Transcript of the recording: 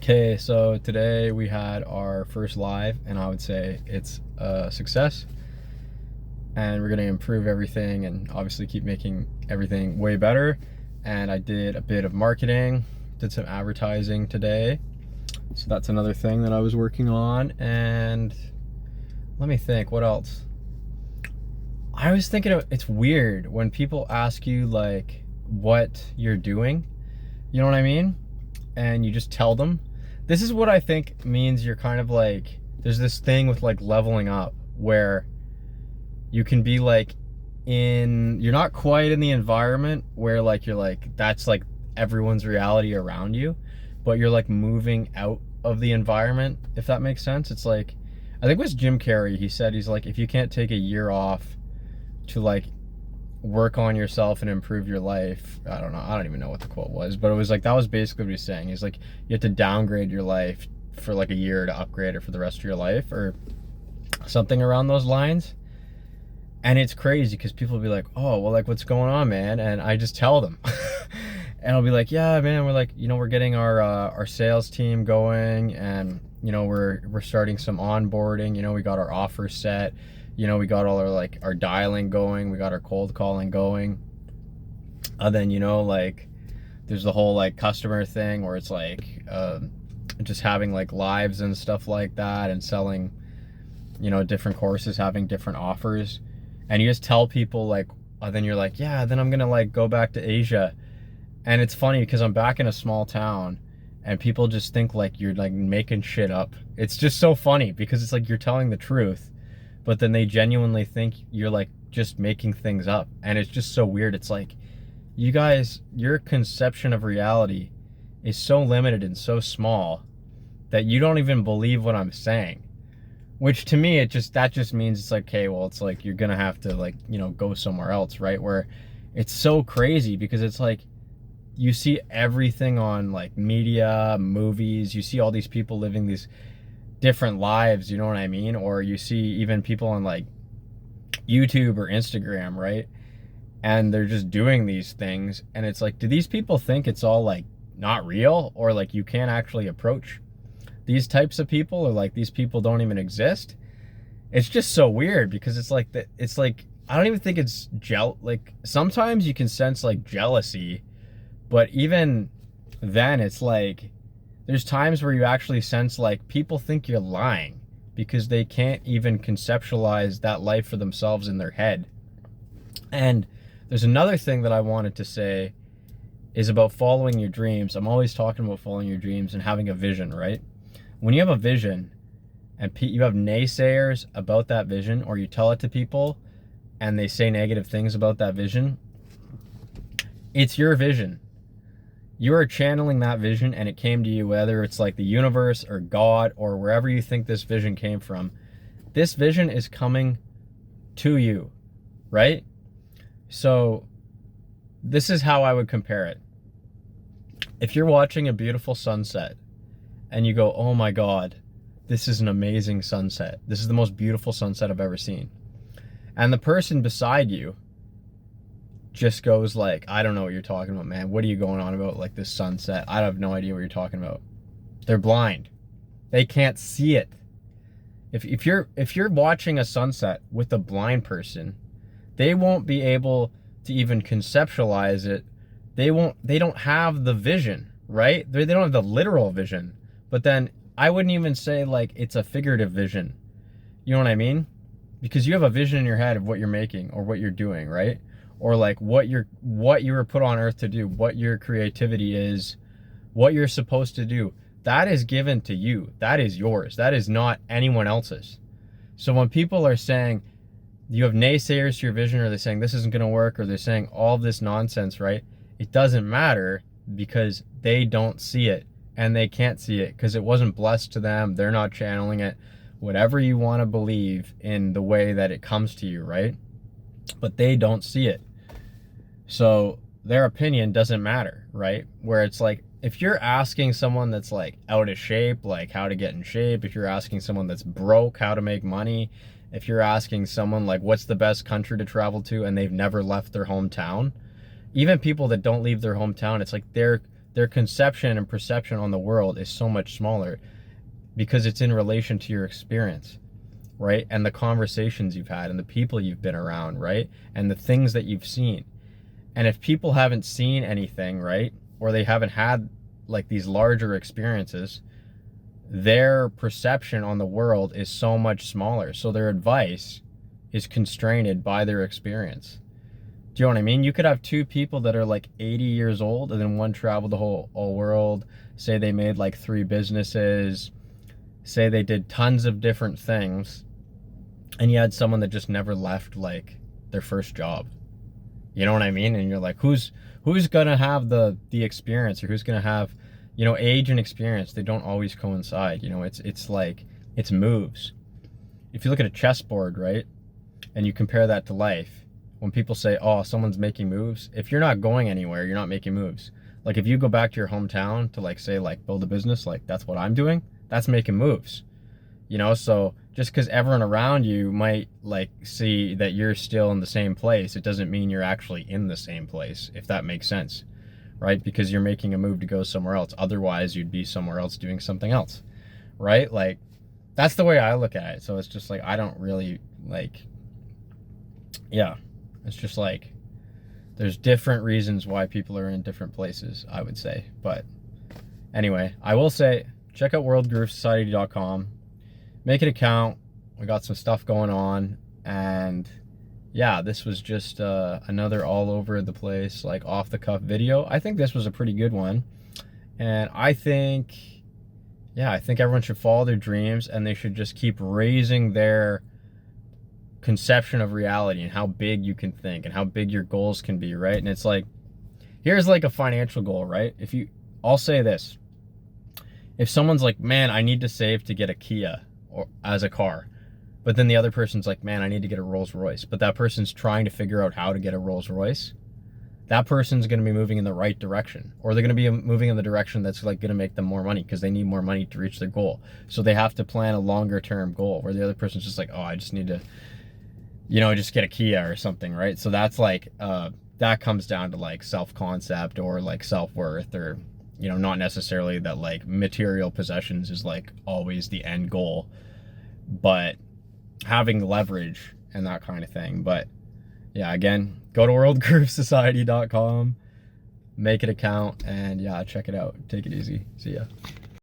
Okay, so today we had our first live, and I would say it's a success. And we're gonna improve everything and obviously keep making everything way better. And I did a bit of marketing, did some advertising today. So that's another thing that I was working on. And let me think, what else? I was thinking it's weird when people ask you like what you're doing, you know what I mean? And you just tell them. This is what I think means you're kind of like, there's this thing with like leveling up where you can be like you're not quite in the environment where like you're like, that's like everyone's reality around you, but you're like moving out of the environment, if that makes sense. It's like, I think it was Jim Carrey, he said, he's like, if you can't take a year off to like work on yourself and improve your life. I don't know, I don't even know what the quote was, but it was like, that was basically what he's saying. He's like, you have to downgrade your life for like a year to upgrade it for the rest of your life, or something around those lines. And it's crazy because people will be like, oh, well, like, what's going on, man? And I just tell them. And I'll be like, yeah, man, we're like, we're getting our sales team going, and we're starting some onboarding. We got our offers set. We got all our dialing going, we got our cold calling going. And then, like, there's the whole like customer thing where it's like just having like lives and stuff like that, and selling, different courses, having different offers. And you just tell people like, then you're like, yeah, then I'm gonna like go back to Asia. And it's funny because I'm back in a small town and people just think like you're like making shit up. It's just so funny because it's like you're telling the truth, but then they genuinely think you're like just making things up. And it's just so weird. It's like, you guys, your conception of reality is so limited and so small that you don't even believe what I'm saying. Which to me, that just means it's like, okay, well, it's like you're gonna have to like, go somewhere else, right? Where it's so crazy because it's like, you see everything on like media, movies, you see all these people living these different lives, you know what I mean? Or you see even people on like YouTube or Instagram, right? And they're just doing these things, and it's like, do these people think it's all like not real, or like you can't actually approach these types of people, or like these people don't even exist? It's just so weird because it's like that. It's like, I don't even think it's like sometimes you can sense like jealousy, but even then it's like there's times where you actually sense like people think you're lying because they can't even conceptualize that life for themselves in their head. And there's another thing that I wanted to say is about following your dreams. I'm always talking about following your dreams and having a vision, right? When you have a vision and you have naysayers about that vision, or you tell it to people and they say negative things about that vision, it's your vision. You are channeling that vision, and it came to you, whether it's like the universe or God or wherever you think this vision came from. This vision is coming to you, right? So this is how I would compare it. If you're watching a beautiful sunset and you go, oh my God, this is an amazing sunset. This is the most beautiful sunset I've ever seen. And the person beside you just goes like, I don't know what you're talking about, man. What are you going on about, like this sunset? I have no idea what you're talking about. They're blind. They can't see it. If you're watching a sunset with a blind person, they won't be able to even conceptualize it. They don't have the vision, right? They don't have the literal vision. But then I wouldn't even say like it's a figurative vision. You know what I mean? Because you have a vision in your head of what you're making or what you're doing, right? Or like what you were put on earth to do, what your creativity is, what you're supposed to do. That is given to you. That is yours. That is not anyone else's. So when people are saying you have naysayers to your vision, or they're saying this isn't going to work, or they're saying all this nonsense, right? It doesn't matter because they don't see it, and they can't see it because it wasn't blessed to them. They're not channeling it. Whatever you want to believe in the way that it comes to you, right? But they don't see it. So their opinion doesn't matter, right? Where it's like, if you're asking someone that's like out of shape, like how to get in shape, if you're asking someone that's broke, how to make money, if you're asking someone like what's the best country to travel to, and they've never left their hometown, even people that don't leave their hometown, it's like they're their conception and perception on the world is so much smaller because it's in relation to your experience, right? And the conversations you've had and the people you've been around, right? And the things that you've seen. And if people haven't seen anything, right? Or they haven't had like these larger experiences, their perception on the world is so much smaller. So their advice is constrained by their experience. Do you know what I mean? You could have two people that are like 80 years old and then one traveled the whole world, say they made like 3 businesses, say they did tons of different things, and you had someone that just never left like their first job. You know what I mean? And you're like, who's gonna have the experience, or who's gonna have, you know, age and experience? They don't always coincide. You know, it's like, it's moves. If you look at a chessboard, right, and you compare that to life, when people say, oh, someone's making moves, if you're not going anywhere, you're not making moves. Like if you go back to your hometown to like say like build a business, like that's what I'm doing, that's making moves. You know, so just because everyone around you might like see that you're still in the same place, it doesn't mean you're actually in the same place, if that makes sense, right? Because you're making a move to go somewhere else. Otherwise, you'd be somewhere else doing something else, right? Like, that's the way I look at it. So it's just like, I don't really like, yeah, it's just like, there's different reasons why people are in different places, I would say. But anyway, I will say, check out worldgroovesociety.com. Make an account. We got some stuff going on, and yeah, this was just another all over the place, like off the cuff video. I think this was a pretty good one, and I think everyone should follow their dreams, and they should just keep raising their conception of reality and how big you can think and how big your goals can be, right? And it's like, here's like a financial goal, right? I'll say this, if someone's like, man, I need to save to get a Kia or as a car, but then the other person's like, man, I need to get a Rolls Royce, but that person's trying to figure out how to get a Rolls Royce, that person's going to be moving in the right direction, or they're going to be moving in the direction that's like going to make them more money because they need more money to reach their goal. So they have to plan a longer term goal, where the other person's just like, oh, I just need to, you know, just get a Kia or something, right? So that's like, that comes down to like self-concept or like self-worth, or, you know, not necessarily that like material possessions is like always the end goal, but having leverage and that kind of thing. But yeah, again, go to worldgroovesociety.com, make an account, and yeah, check it out. Take it easy. See ya.